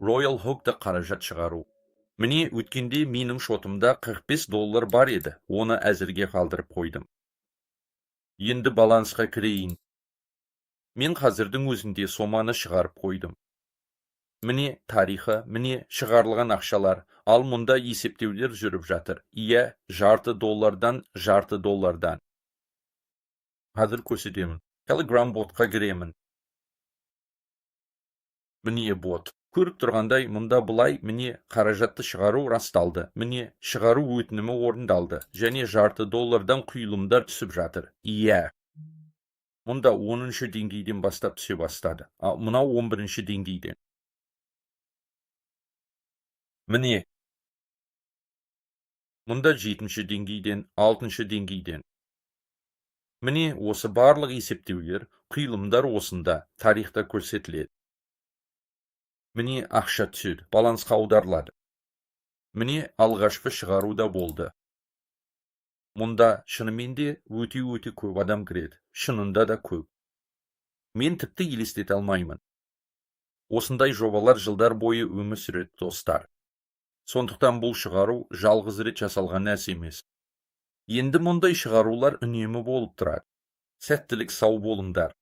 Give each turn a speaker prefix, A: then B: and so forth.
A: Royal Hook'ta қаражат шығару. Міне өткенде менің шотымда $45 бар еді, оны әзірге қалдырып қойдым. Енді балансқа кірейін. Мен қазірдің өзінде соманы шығарып қойдым. Міне тарихы, міне шығарылған ақшалар, ал мұнда есептеулер жүріп жатыр. Иә, $0.50-дан. Қазір көрсетемін. Telegram ботқа кіремін. Міне бот. Көріп тұрғандай, мұнда бұлай, міне қаражатты шығару расталды. Міне шығару өтінімі орындалды. Және $0.50-дан құйылымдар түсіп жатыр. Иә. Мұнда 10-шы деңгейден бастап түсе бастады. Мынау 11-ші деңгейден. Міне. Мұнда 7-ші деңгейден, 6-шы деңгейден. Міне осы барлық есептеулер, құйылымдар осында, тарихта көрсетіледі. Міне ақша түседі, балансқа аударылады. Міне алғашқы шығаруда болды. Мұнда шынымен де өте көп адам кіреді. Шынында да көп. Мен тіпті елестете алмаймын. Осындай жобалар жылдар бойы өмір сүреді, достар. Сондықтан бұл шығару жалғыз рет жасалған нәрсе емес. Енді мұндай шығарулар үнемі болып тұрады. Сәттілік, сау болыңдар.